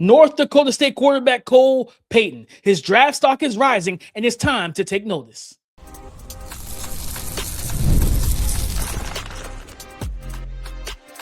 North Dakota State quarterback Cole Payton. His draft stock is rising, and it's time to take notice.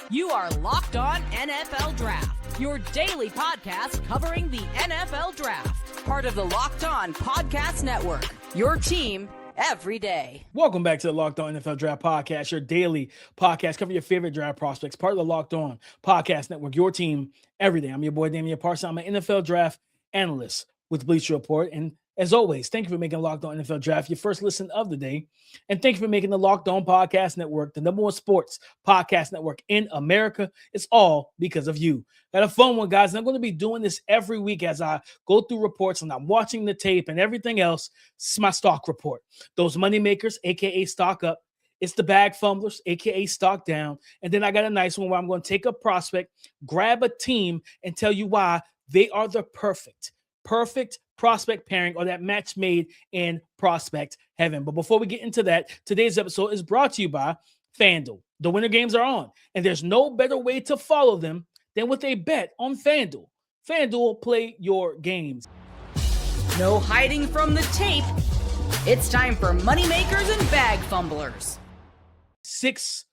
You are Locked On NFL Draft, your daily podcast covering the NFL Draft. Part of the Locked On Podcast Network, your team every day. Welcome back to the Locked On NFL Draft Podcast, your daily podcast covering your favorite draft prospects. Part of the Locked On Podcast Network, your team every day. I'm your boy, Damian Parson. I'm an NFL draft analyst with Bleacher Report. And as always, thank you for making Locked On NFL Draft your first listen of the day. And thank you for making the Locked On Podcast Network the number one sports podcast network in America. It's all because of you. Got a fun one, guys. And I'm going to be doing this every week as I go through reports and I'm watching the tape and everything else. This is my stock report. Those money makers, a.k.a. stock up. It's the bag fumblers, a.k.a. stock down. And then I got a nice one where I'm going to take a prospect, grab a team, and tell you why they are the perfect prospect pairing or that match made in prospect heaven. But before we get into that, today's episode is brought to you by FanDuel. The winter games are on, and there's no better way to follow them than with a bet on FanDuel. FanDuel, play your games. No hiding from the tape. It's time for moneymakers and bag fumblers. 6'3",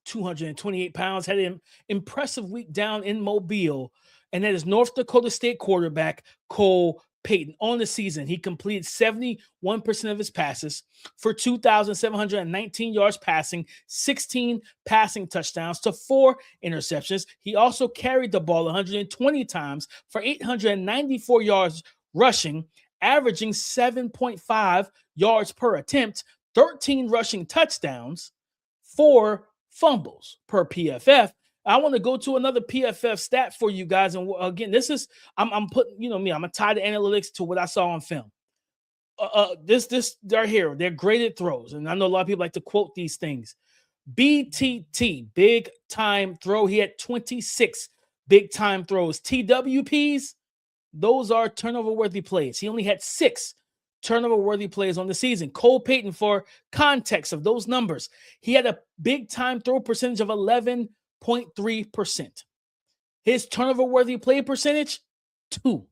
228 pounds, had an impressive week down in Mobile. And that is North Dakota State quarterback Cole Payton. On the season, he completed 71% of his passes for 2,719 yards passing, 16 passing touchdowns to 4 interceptions. He also carried the ball 120 times for 894 yards rushing, averaging 7.5 yards per attempt, 13 rushing touchdowns, 4 fumbles per PFF. I want to go to another PFF stat for you guys. And again, this is, I'm putting, me, I'm going to tie the analytics to what I saw on film. This right here, they're graded throws. And I know a lot of people like to quote these things. BTT, big time throw. He had 26 big time throws. TWPs, those are turnover worthy plays. He only had 6 turnover worthy plays on the season. Cole Payton, for context of those numbers, he had a big time throw percentage of 11.3%. His turnover worthy play percentage, 2.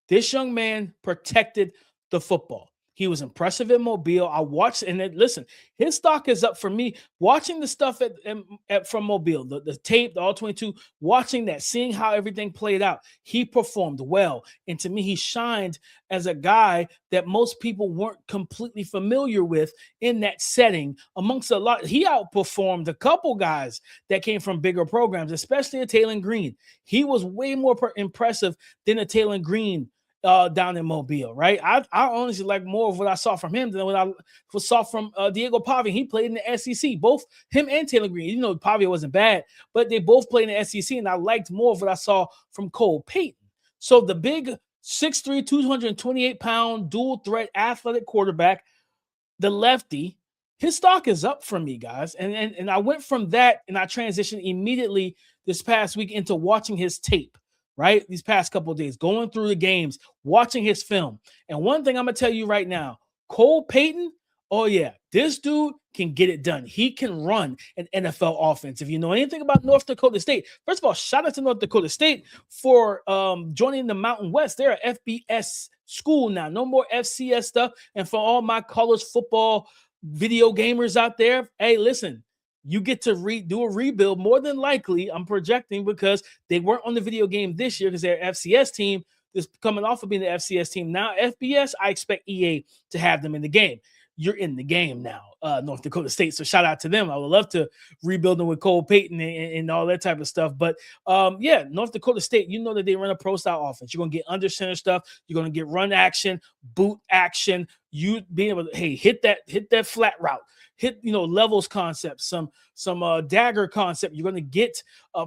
This young man protected the football. He was impressive in Mobile. I watched, and then, listen, his stock is up for me. Watching the stuff from Mobile, the tape, the All-22, watching that, seeing how everything played out, he performed well. And to me, he shined as a guy that most people weren't completely familiar with in that setting. Amongst a lot, he outperformed a couple guys that came from bigger programs, especially a Taylor Green. He was way more impressive than a Taylor Green down in Mobile, right? I honestly like more of what I saw from him than what I saw from Diego Pavia. He played in the SEC, both him and Taylor Green. Pavia wasn't bad, but they both played in the SEC, and I liked more of what I saw from Cole Payton. So the big 6'3", 228-pound, dual-threat athletic quarterback, the lefty, his stock is up for me, guys. And I went from that, and I transitioned immediately this past week into watching his tape. Right? These past couple of days, going through the games, watching his film. And one thing I'm going to tell you right now, Cole Payton, oh yeah, this dude can get it done. He can run an NFL offense. If you know anything about North Dakota State, first of all, shout out to North Dakota State for joining the Mountain West. They're an FBS school now. No more FCS stuff. And for all my college football video gamers out there, hey, listen, you get to do a rebuild more than likely, I'm projecting, because they weren't on the video game this year because they're FCS team. This coming off of being the FCS team. Now FBS, I expect EA to have them in the game. You're in the game now, North Dakota State. So shout out to them. I would love to rebuild them with Cole Payton and all that type of stuff. But yeah, North Dakota State, you know that they run a pro style offense. You're going to get under center stuff. You're going to get run action, boot action. You being able to, hit that flat route. Hit, levels concepts, some dagger concept. You're going to get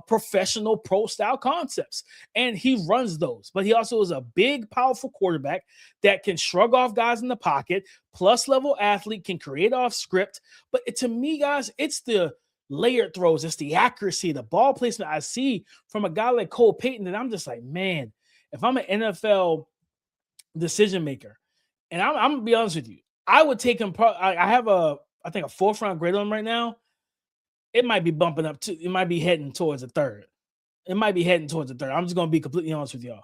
professional pro style concepts, and he runs those. But he also is a big, powerful quarterback that can shrug off guys in the pocket, plus level athlete, can create off script. But to me, guys, it's the layered throws, it's the accuracy, the ball placement I see from a guy like Cole Payton, and I'm just like, man, if I'm an NFL decision maker, and I'm gonna be honest with you, I would take him. I have I think a 4th round grade on him right now. It might be bumping up to, it might be heading towards a 3rd. It might be heading towards the third. I'm just going to be completely honest with y'all.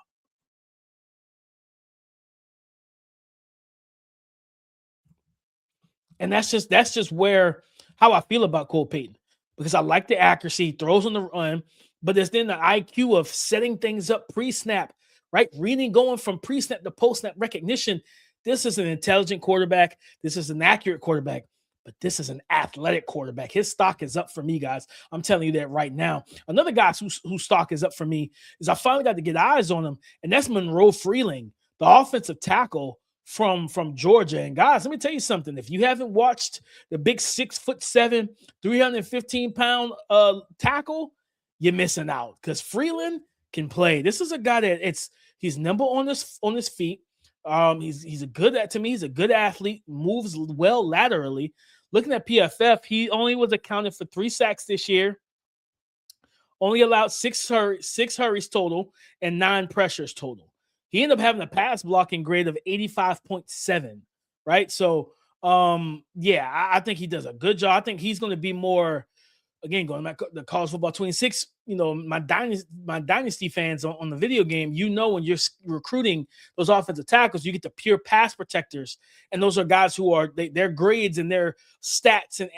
And that's just where how I feel about Cole Payton, because I like the accuracy, he throws on the run, but there's then the IQ of setting things up pre-snap, right? Reading, going from pre-snap to post-snap recognition. This is an intelligent quarterback. This is an accurate quarterback, but this is an athletic quarterback. His stock is up for me, guys. I'm telling you that right now. Another guy whose stock is up for me is I finally got to get eyes on him, and that's Monroe Freeling, the offensive tackle from Georgia. And guys, let me tell you something. If you haven't watched the big 6'7", 315-pound tackle, you're missing out, because Freeling can play. This is a guy that he's nimble on his feet. He's a good athlete, moves well laterally. Looking at PFF, he only was accounted for 3 sacks this year. Only allowed 6 hurries total and 9 pressures total. He ended up having a pass blocking grade of 85.7, right? So, I think he does a good job. I think he's going to be more, again, going back to the college football 26, my dynasty fans on the video game, when you're recruiting those offensive tackles, you get the pure pass protectors. And those are guys who are, their grades and their stats and,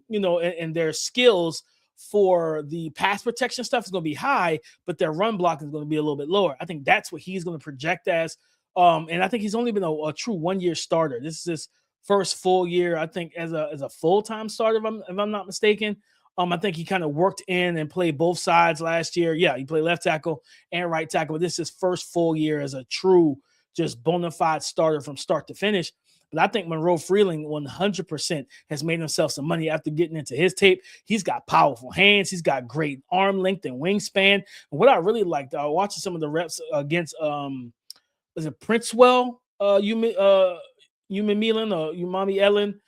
and their skills for the pass protection stuff is going to be high, but their run block is going to be a little bit lower. I think that's what he's going to project as. And I think he's only been a true 1-year starter. This is his first full year, I think, as a full-time starter, if I'm not mistaken. I think he kind of worked in and played both sides last year. Yeah, he played left tackle and right tackle, but this is his first full year as a true, just bona fide starter from start to finish. But I think Monroe Freeling 100% has made himself some money after getting into his tape. He's got powerful hands. He's got great arm length and wingspan. And what I really liked, watching some of the reps against, was it Princewell, Umami Ellen,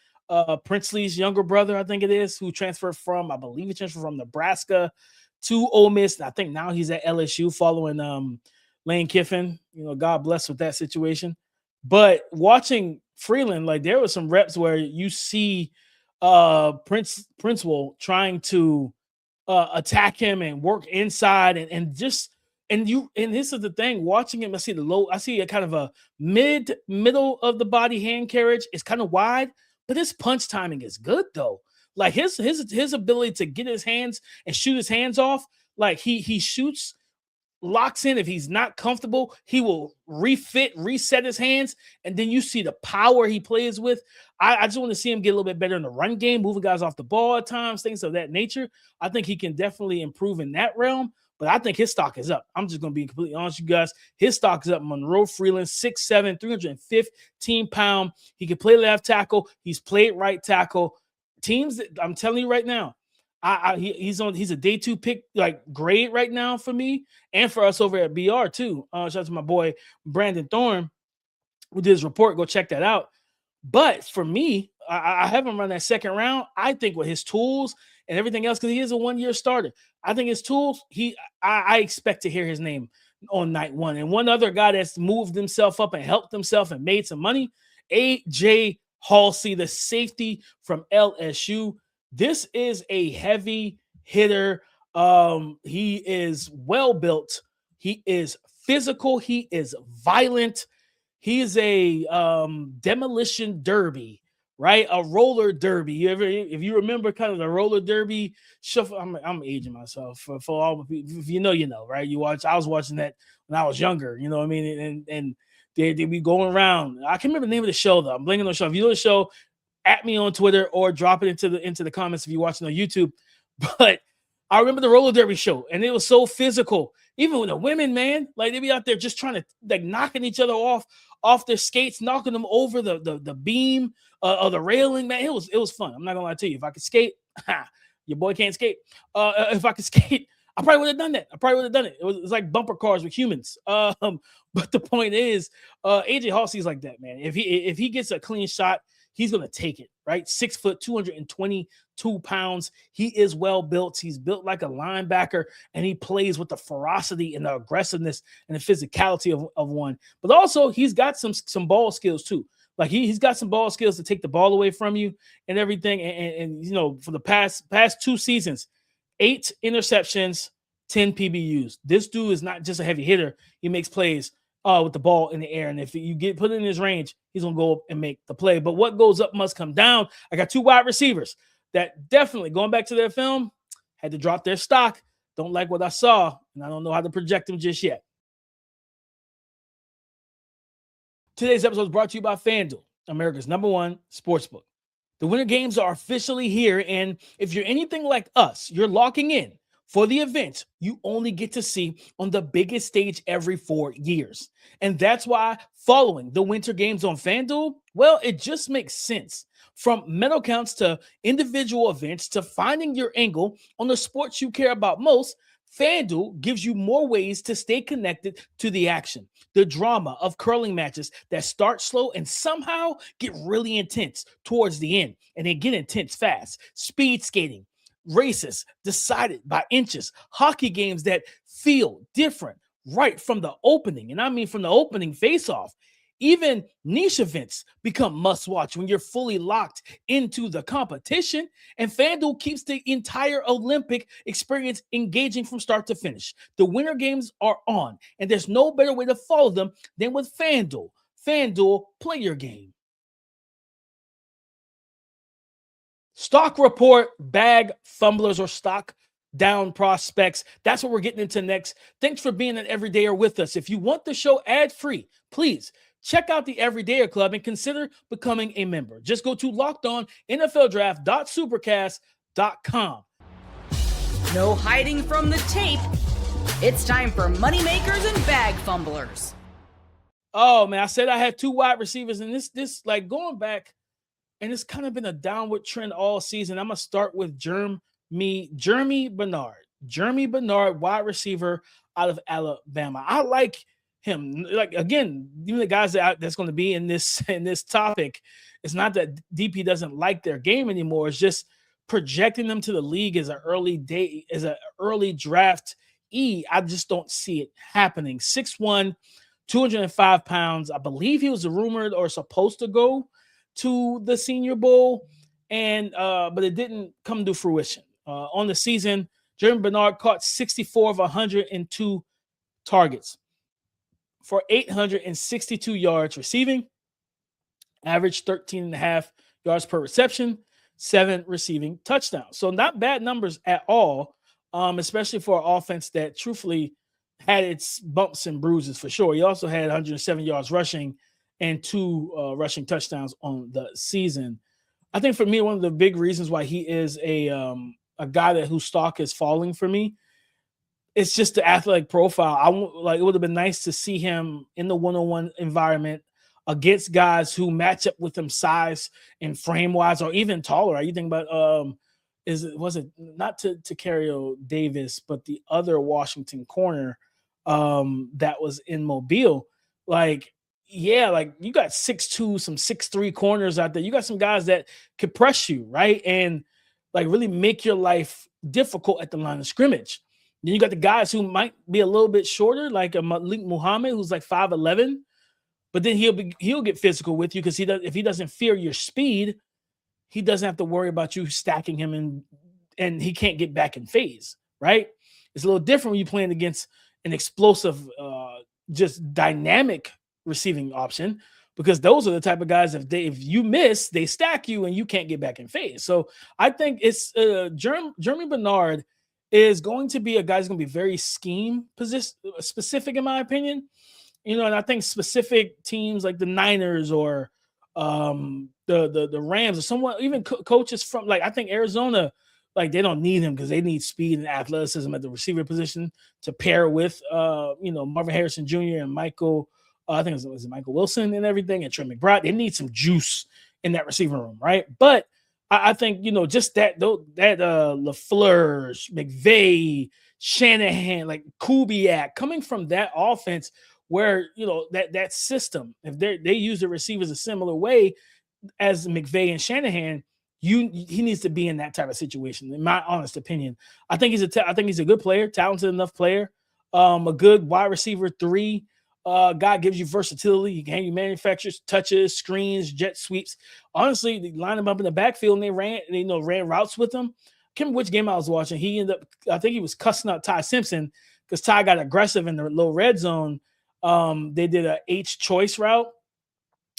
Princely's younger brother, I think it is, who transferred from Nebraska to Ole Miss. And I think now he's at LSU following Lane Kiffin. God bless with that situation. But watching Freeland, like, there was some reps where you see Princewell trying to attack him and work inside and this is the thing, watching him, I see a kind of a middle of the body hand carriage. It's kind of wide, but his punch timing is good though. Like his ability to get his hands and shoot his hands off, like he shoots, locks in. If he's not comfortable, he will reset his hands, and then you see the power he plays with. I just want to see him get a little bit better in the run game, moving guys off the ball at times, things of that nature. I think he can definitely improve in that realm, but I think his stock is up. I'm just going to be completely honest with you guys. His stock is up. Monroe Freeland, 6'7", 315-pound. He can play left tackle. He's played right tackle. Teams that I'm telling you right now, he's a day 2 pick, like, grade right now for me and for us over at BR too. Shout out to my boy Brandon Thorne, who did his report. Go check that out. But for me, I have him run that second round. I think with his tools and everything else, because he is a 1-year starter, I think his tools, I expect to hear his name on night 1. And one other guy that's moved himself up and helped himself and made some money, AJ Haulcy, the safety from LSU. This is a heavy hitter. He is well built. He is physical. He is violent. He is a demolition derby, right? A roller derby. If you remember kind of the roller derby shuffle, I'm aging myself for all the people. If you know, right? I was watching that when I was younger, you know what I mean? And they'd be going around. I can't remember the name of the show though. I'm blanking on the show. If you know the show, at me on Twitter or drop it into the comments if you're watching on YouTube. But I remember the roller derby show, and it was so physical. Even with the women, man, like they be out there just trying to, like, knocking each other off their skates, knocking them over the beam or the railing. Man, it was fun. I'm not gonna lie to you. If I could skate, your boy can't skate. If I could skate, I probably would have done that. It was like bumper cars with humans. But the point is, AJ Haulcy is like that, man. If he gets a clean shot, he's going to take it, right? 6 foot, 222 pounds. He is well built. He's built like a linebacker, and he plays with the ferocity and the aggressiveness and the physicality of one. But also, he's got some ball skills too. Like he's got some ball skills to take the ball away from you and everything. And for the past 2 seasons, 8 interceptions, 10 PBUs. This dude is not just a heavy hitter. He makes plays with the ball in the air. And if you put it in his range, he's going to go up and make the play. But what goes up must come down. I got 2 wide receivers that definitely, going back to their film, had to drop their stock. Don't like what I saw, and I don't know how to project them just yet. Today's episode is brought to you by FanDuel, America's #1 sportsbook. The Winter Games are officially here, and if you're anything like us, you're locking in for the event you only get to see on the biggest stage every 4 years. And that's why following the Winter Games on FanDuel, well, it just makes sense. From medal counts to individual events to finding your angle on the sports you care about most, FanDuel gives you more ways to stay connected to the action, the drama of curling matches that start slow and somehow get really intense towards the end, and they get intense fast. Speed skating, races decided by inches, hockey games that feel different right from the opening, and I mean from the opening face-off. Even niche events become must-watch when you're fully locked into the competition, and FanDuel keeps the entire Olympic experience engaging from start to finish. The Winter Games are on, and there's no better way to follow them than with FanDuel. FanDuel, play your game. Stock report, bag, fumblers, or stock down prospects. That's what we're getting into next. Thanks for being an everydayer with us. If you want the show ad-free, please check out the Everydayer Club and consider becoming a member. Just go to lockedonnfldraft.supercast.com. No hiding from the tape. It's time for moneymakers and bag fumblers. Oh, man, I said I had 2 wide receivers, and this like going back, and it's kind of been a downward trend all season. I'm going to start with Germie Bernard. Germie Bernard, wide receiver out of Alabama. I like him. Like, again, even the guys that's going to be in this topic, it's not that DP doesn't like their game anymore. It's just projecting them to the league as an early draft I just don't see it happening. 6'1", 205 pounds. I believe he was rumored or supposed to go to the Senior Bowl, and but it didn't come to fruition. On the season, Germie Bernard caught 64 of 102 targets for 862 yards receiving, average 13.5 yards per reception, 7 receiving touchdowns. So not bad numbers at all, especially for an offense that truthfully had its bumps and bruises for sure. He also had 107 yards rushing and 2 rushing touchdowns on the season. I think for me, one of the big reasons why he is a guy whose stock is falling for me, it's just the athletic profile. It would have been nice to see him in the one-on-one environment against guys who match up with him size and frame-wise, or even taller. You think about was it not to Cario Davis, but the other Washington corner that was in Mobile? You got 6'2", some 6'3" corners out there. You got some guys that could press you, right? And really make your life difficult at the line of scrimmage. Then you got the guys who might be a little bit shorter, like a Malik Muhammad, who's like 5'11", but then he'll get physical with you because if he doesn't fear your speed, he doesn't have to worry about you stacking him and he can't get back in phase, right? It's a little different when you're playing against an explosive, just dynamic receiving option, because those are the type of guys, if you miss, they stack you and you can't get back in phase. So I think it's Germie Bernard is going to be a guy who's going to be very scheme specific, in my opinion. And I think specific teams like the Niners or the Rams or someone, even coaches from I think Arizona, they don't need him because they need speed and athleticism at the receiver position to pair with Marvin Harrison Jr. and Michael. I think it was Michael Wilson and everything, and Trey McBride. They need some juice in that receiver room, right? But I think just that LaFleur, McVay, Shanahan, Kubiak, coming from that offense where that system, if they use the receivers a similar way as McVay and Shanahan, he needs to be in that type of situation. In my honest opinion, I think he's a good player, talented enough player, a good wide receiver 3. Guy gives you versatility. He manufactures touches, screens, jet sweeps. Honestly, they line him up in the backfield and they ran routes with him. remember which game I was watching. He ended up, I think he was cussing out Ty Simpson because Ty got aggressive in the low red zone. They did a H choice route.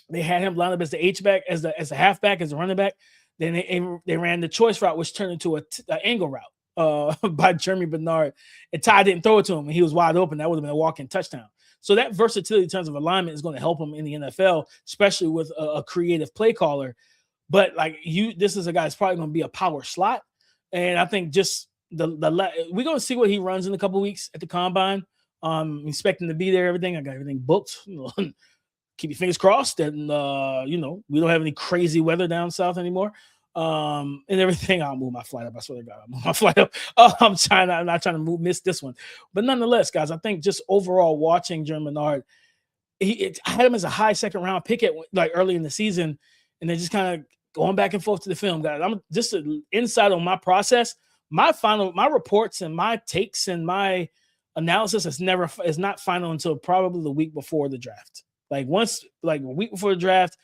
They had him line up as the H back, as the halfback, as the running back. Then they ran the choice route, which turned into an angle route by Germie Bernard. And Ty didn't throw it to him, and he was wide open. That would have been a walk-in touchdown. So that versatility in terms of alignment is going to help him in the NFL, especially with a creative play caller. But this is a guy that's probably going to be a power slot. And I think just we're going to see what he runs in a couple of weeks at the combine. Expecting to be there, everything. I got everything booked. Keep your fingers crossed. And, we don't have any crazy weather down south anymore. And everything. I'll move my flight up. I swear to God, I'll move my flight up. I'm not trying to miss this one. But nonetheless, guys, I think just overall watching Germie Bernard, I had him as a high second round pick at early in the season. And then just kind of going back and forth to the film, guys. I'm just an insight on my process. My reports and my takes and my analysis is not final until probably the week before the draft. A week before the draft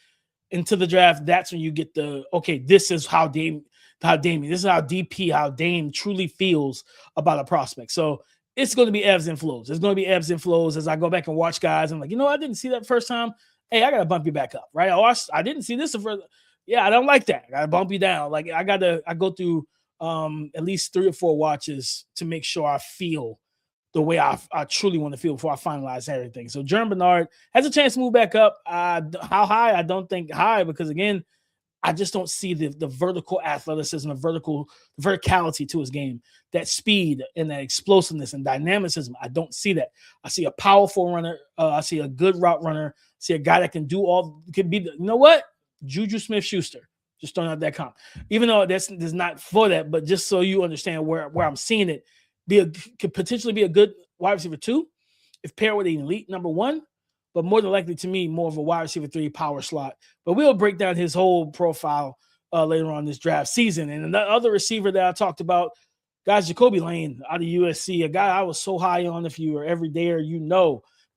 into the draft, that's when you get this is how Dame, this is how DP, how Dame truly feels about a prospect. So it's going to be ebbs and flows. There's going to be ebbs and flows as I go back and watch guys. I'm like, I didn't see that first time. Hey, I got to bump you back up, right? I didn't see this the first. Yeah, I don't like that. I got to bump you down. I go through at least 3 or 4 watches to make sure I feel the way I truly want to feel before I finalize everything. So Germie Bernard has a chance to move back up. How high? I don't think high because, again, I just don't see the vertical athleticism, the verticality to his game, that speed and that explosiveness and dynamicism. I don't see that. I see a powerful runner. I see a good route runner. I see a guy that can do Juju Smith-Schuster. Just throwing out that comp. Even though that's not for that, but just so you understand where I'm seeing it, could potentially be a good wide receiver 2 if paired with an elite number 1, but more than likely to me, more of a wide receiver 3 power slot. But we'll break down his whole profile later on this draft season. And the other receiver that I talked about, guys, Jacoby Lane out of USC, a guy I was so high on. If you were every dayer,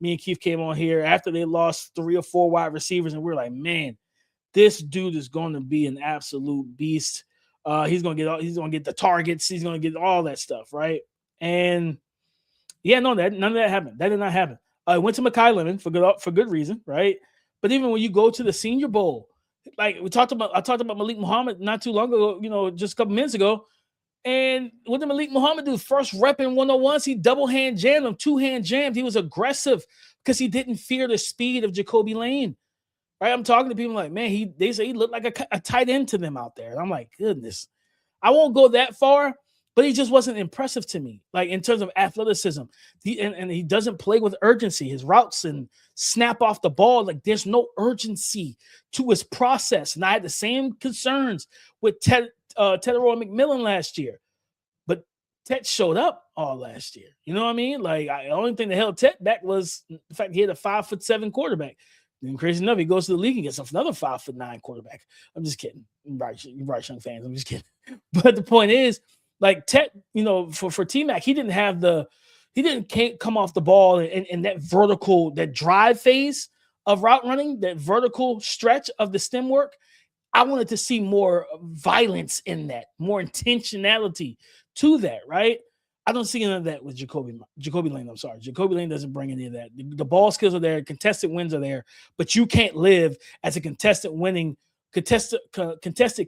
me and Keith came on here after they lost 3 or 4 wide receivers, and we're like, man, this dude is going to be an absolute beast. He's going to get the targets. He's going to get all that stuff, right? And yeah, no, none of that happened. That did not happen. I went to Mekhi Lemon for good reason, right? But even when you go to the Senior Bowl, I talked about Malik Muhammad not too long ago, just a couple minutes ago. And what did Malik Muhammad do? First rep in 101s, he double hand jammed him, 2-hand jammed. He was aggressive because he didn't fear the speed of Jacoby Lane. Right? I'm talking to people like, man, they say he looked like a tight end to them out there. And I'm like, goodness, I won't go that far. But he just wasn't impressive to me, in terms of athleticism. And he doesn't play with urgency. His routes and snap off the ball, there's no urgency to his process. And I had the same concerns with Teteroy McMillan last year. But Tet showed up all last year. You know what I mean? The only thing that held Tet back was the fact he had a 5'7" quarterback. And crazy enough, he goes to the league and gets another 5'9" quarterback. I'm just kidding. You're right, young fans. I'm just kidding. But the point is, Tet, for T-Mac, he didn't come off the ball in that vertical, that drive phase of route running, that vertical stretch of the stem work. I wanted to see more violence in that, more intentionality to that, right? I don't see any of that with Jacoby Lane. I'm sorry. Jacoby Lane doesn't bring any of that. The ball skills are there. Contested wins are there, but you can't live as a contested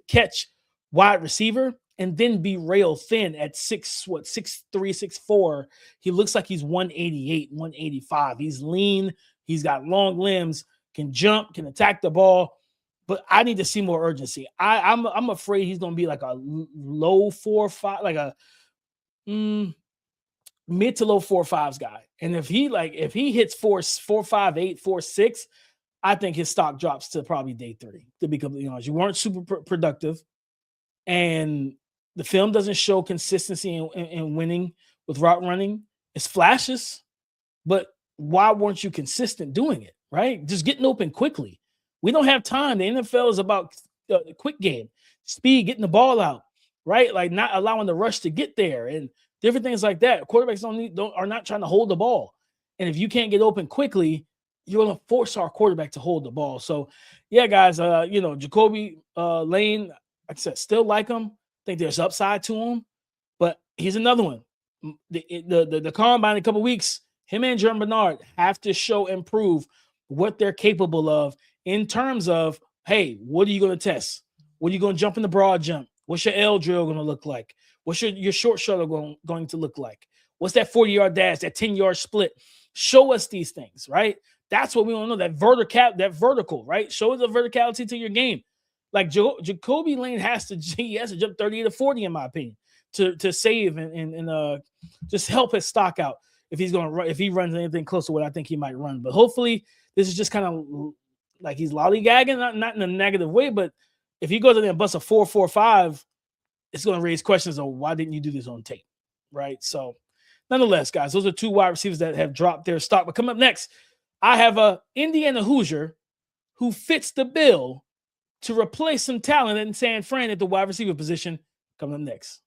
catch wide receiver and then be rail thin at 6'3", 6'4". He looks like he's 188, 185. He's lean. He's got long limbs, can jump, can attack the ball. But I need to see more urgency. I'm afraid he's going to be like a low 4-5, like a mid to low 4.5s guy. And if he hits 4.58, 4.6, I think his stock drops to probably day 3. To be completely honest, you weren't super productive, and the film doesn't show consistency in winning with route running. It's flashes, but why weren't you consistent doing it? Right, just getting open quickly. We don't have time. The NFL is about quick game, speed, getting the ball out. Right, not allowing the rush to get there and different things like that. Quarterbacks are not trying to hold the ball, and if you can't get open quickly, you're going to force our quarterback to hold the ball. So, yeah, guys, Jacoby Lane, like I said, still like him. think there's upside to him, but he's another one. The combine in a couple weeks, him and Germie Bernard have to show and prove what they're capable of in terms of, hey, what are you going to test? What are you going to jump in the broad jump? What's your L drill going to look like? What's your short shuttle going to look like? What's that 40-yard dash, that 10-yard split? Show us these things, right? That's what we want to know, that vertical, right? Show the verticality to your game. Like Jacoby Lane has to jump 30 to 40, in my opinion, to save and just help his stock out if he's going to run, if he runs anything close to what I think he might run. But hopefully this is just kind of like he's lollygagging, not in a negative way, but if he goes in there and busts a 4.45, it's going to raise questions of why didn't you do this on tape, right? So nonetheless, guys, those are two wide receivers that have dropped their stock. But coming up next, I have a Indiana Hoosier who fits the bill to replace some talent in San Fran at the wide receiver position. Coming up next.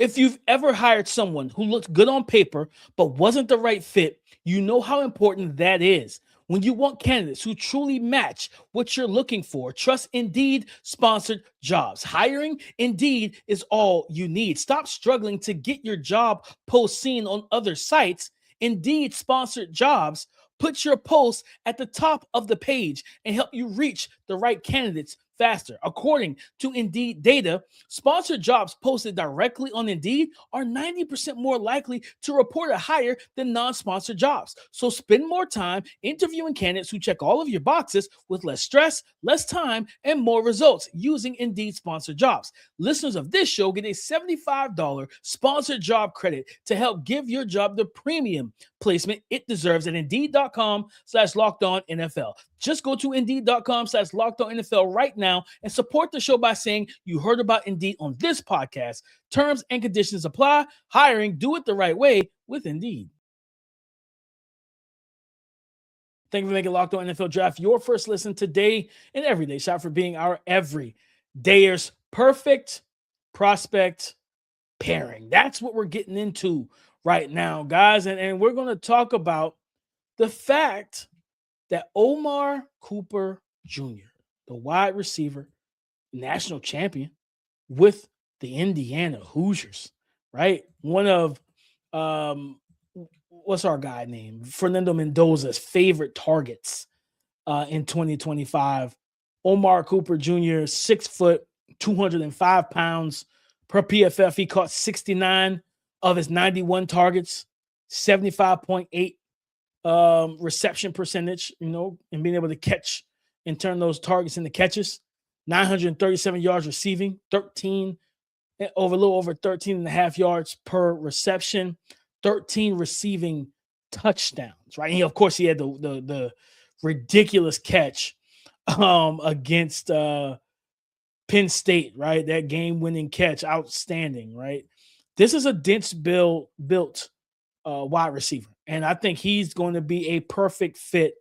If you've ever hired someone who looked good on paper but wasn't the right fit, you know how important that is. When you want candidates who truly match what you're looking for, trust Indeed sponsored jobs. Hiring Indeed is all you need. Stop struggling to get your job post seen on other sites. Indeed sponsored jobs put your post at the top of the page and help you reach the right candidates faster. According to Indeed data, sponsored jobs posted directly on Indeed are 90% more likely to report a hire than non-sponsored jobs. So spend more time interviewing candidates who check all of your boxes with less stress, less time, and more results using Indeed sponsored jobs. Listeners of this show get a $75 sponsored job credit to help give your job the premium placement it deserves at Indeed.com/LockedOnNFL. Just go to Indeed.com/LockedOnNFL right now and support the show by saying you heard about Indeed on this podcast. Terms and conditions apply. Hiring, do it the right way with Indeed. Thank you for making Locked On NFL Draft your first listen today and every day. Shout for being our everydayers. Perfect prospect pairing. That's what we're getting into right now, guys. And we're going to talk about the fact that Omar Cooper Jr., the wide receiver, national champion with the Indiana Hoosiers, right? One of, what's our guy name? Fernando Mendoza's favorite targets in 2025. Omar Cooper Jr., 6 foot, 205 pounds per PFF. He caught 69 of his 91 targets, 75.8 reception percentage, and being able to catch and turn those targets into catches. 937 yards receiving, a little over 13 and a half yards per reception, 13 receiving touchdowns, right? And of course, he had the ridiculous catch against Penn State, right? That game-winning catch, outstanding, right? This is a dense built wide receiver, and I think he's going to be a perfect fit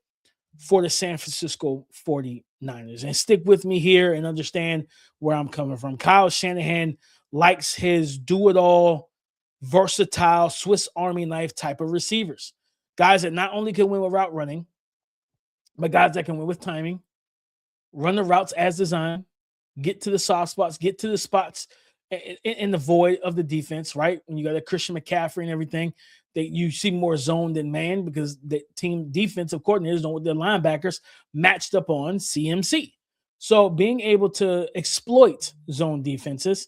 for the San Francisco 49ers. And stick with me here and understand where I'm coming from. Kyle Shanahan likes his do-it-all, versatile, Swiss Army knife type of receivers. Guys that not only can win with route running, but guys that can win with timing, run the routes as designed, get to the soft spots, get to the spots in the void of the defense, right? When you got a Christian McCaffrey and everything, that you see more zone than man because the team defensive coordinators don't want their linebackers matched up on CMC. So being able to exploit zone defenses,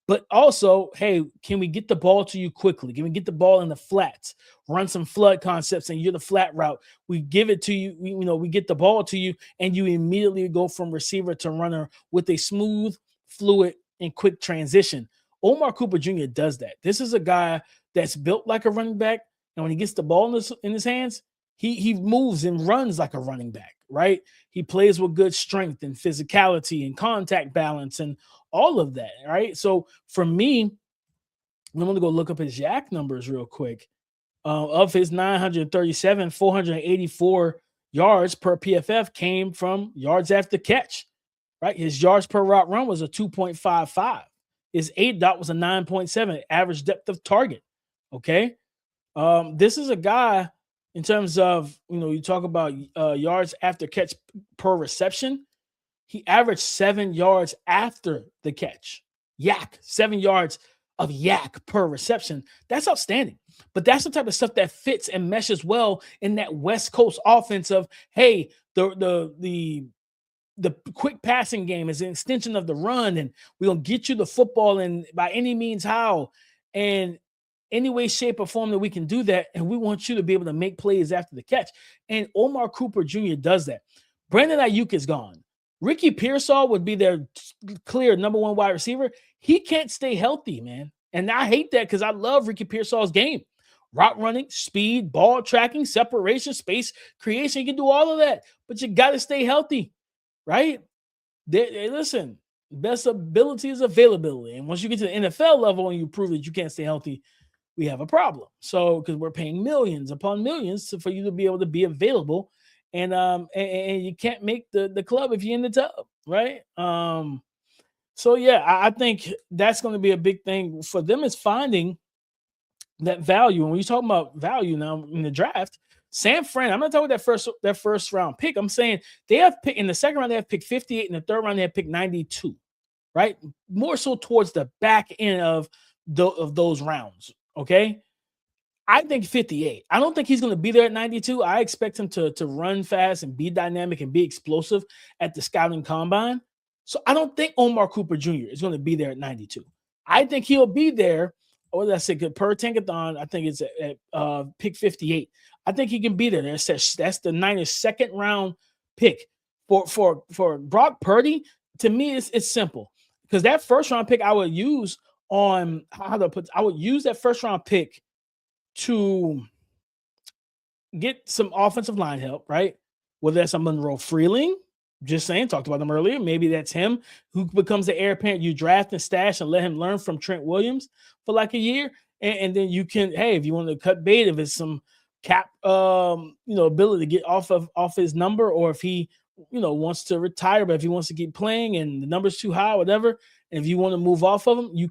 but also, hey, can we get the ball to you quickly? Can we get the ball in the flats? Run some flood concepts and you're the flat route. We give it to you, we get the ball to you and you immediately go from receiver to runner with a smooth, fluid, and quick transition. Omar Cooper Jr. does that. This is a guy that's built like a running back, and when he gets the ball in his hands, he moves and runs like a running back, right? He plays with good strength and physicality and contact balance and all of that, right? So for me, I'm going to go look up his yak numbers real quick. Of his 937, 484 yards per PFF came from yards after catch, right? His yards per route run was a 2.55. His ADOT was a 9.7, average depth of target. Okay. This is a guy in terms of, you talk about yards after catch per reception. he averaged 7 yards after the catch. 7 yards of yak per reception. That's outstanding. But that's the type of stuff that fits and meshes well in that West Coast offense of, hey, the quick passing game is an extension of the run, and we're going to get you the football and by any means how, and any way, shape, or form that we can do that, and we want you to be able to make plays after the catch. And Omar Cooper Jr. does that. Brandon Ayuk is gone. Ricky Pearsall would be their clear number one wide receiver. He can't stay healthy, man. And I hate that because I love Ricky Pearsall's game. Route running, speed, ball tracking, separation, space creation. You can do all of that, but you got to stay healthy, right? Listen, best ability is availability. And once you get to the NFL level and you prove that you can't stay healthy, we have a problem. So, because we're paying millions upon millions for you to be able to be available, and you can't make the club if you're in the tub, right? So yeah, I think that's going to be a big thing for them, is finding that value. And when you talk about value now in the draft, San Fran, I'm not talking about that first round pick. I'm saying they have picked in the second round, they have picked 58, in the third round they have picked 92, right? More so towards the back end of those rounds. Okay. I think 58. I don't think he's going to be there at 92. I expect him to run fast and be dynamic and be explosive at the scouting combine. So I don't think Omar Cooper Jr. is going to be there at 92. I think he'll be there. What did I say? Per Tankathon, I think it's at pick 58. I think he can be there. That's the Niners' second round pick. For Brock Purdy, to me, it's simple. Because that first round pick I would use I would use that first round pick to get some offensive line help, right? Whether that's a Monroe Freeling, just saying, talked about them earlier. Maybe that's him who becomes the heir apparent. You draft and stash and let him learn from Trent Williams for like a year. And then you can, hey, if you want to cut bait, if it's some cap, ability to get off his number, or if he, wants to retire, but if he wants to keep playing and the number's too high, whatever. And if you want to move off of him, you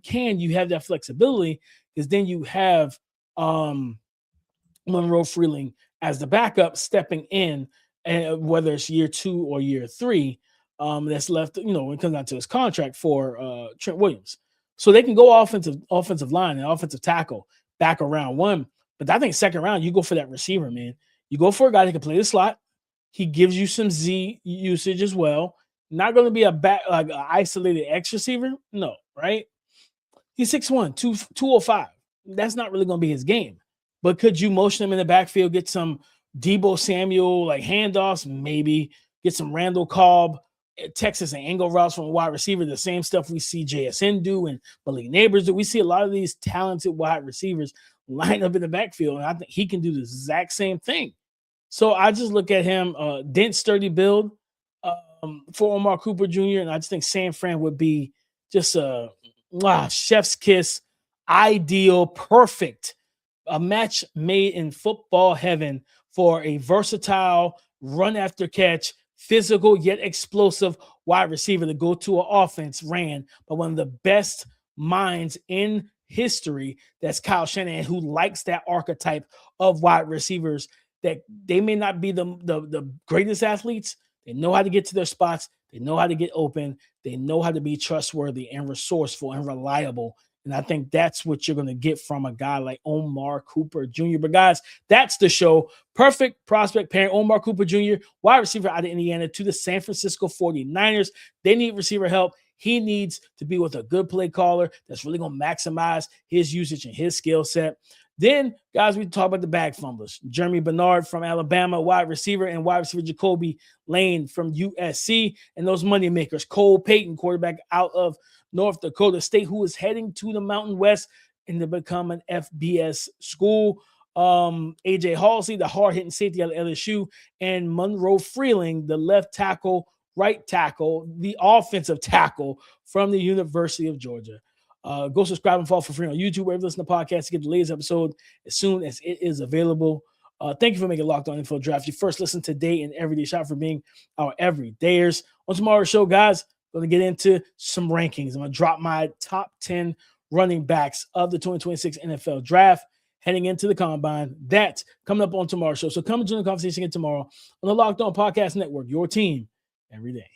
have that flexibility, because then you have Monroe Freeling as the backup stepping in, and whether it's year 2 or year 3, that's left, when it comes down to his contract for Trent Williams. So they can go offensive line and offensive tackle back around 1. But I think second round, you go for that receiver, man. You go for a guy that can play the slot. He gives you some Z usage as well. Not going to be a isolated X receiver. No, right? He's 6'1", 205. That's not really going to be his game. But could you motion him in the backfield, get some Debo Samuel, like handoffs, maybe get some Randall Cobb, Texas and angle routes from a wide receiver, the same stuff we see JSN do and Malik Neighbors do. We see a lot of these talented wide receivers line up in the backfield, and I think he can do the exact same thing. So I just look at him, dense, sturdy build for Omar Cooper Jr., and I just think San Fran would be just a chef's kiss, ideal, perfect, a match made in football heaven for a versatile, run after catch, physical yet explosive wide receiver to go to an offense ran by one of the best minds in history. That's Kyle Shanahan, who likes that archetype of wide receivers, that they may not be the greatest athletes. They know how to get to their spots. They know how to get open. They know how to be trustworthy and resourceful and reliable. And I think that's what you're going to get from a guy like Omar Cooper Jr. But guys, that's the show. Perfect prospect pairing. Omar Cooper Jr., wide receiver out of Indiana, to the San Francisco 49ers. They need receiver help. He needs to be with a good play caller that's really going to maximize his usage and his skill set. Then, guys, we talk about the bag fumblers. Germie Bernard from Alabama, wide receiver, and wide receiver Jacoby Lane from USC. And those money makers, Cole Payton, quarterback out of North Dakota State, who is heading to the Mountain West and to become an FBS school. AJ Haulcy, the hard-hitting safety out of LSU, and Monroe Freeling, the left tackle, right tackle, the offensive tackle from the University of Georgia. Go subscribe and follow for free on YouTube, wherever you listen to podcasts, to get the latest episode as soon as it is available. Thank you for making Locked On NFL Draft your first listen today and everyday shot, for being our everydayers. On tomorrow's show, guys, I'm going to get into some rankings. I'm going to drop my top 10 running backs of the 2026 NFL Draft heading into the Combine. That's coming up on tomorrow's show. So come and join the conversation again tomorrow on the Locked On Podcast Network, your team every day.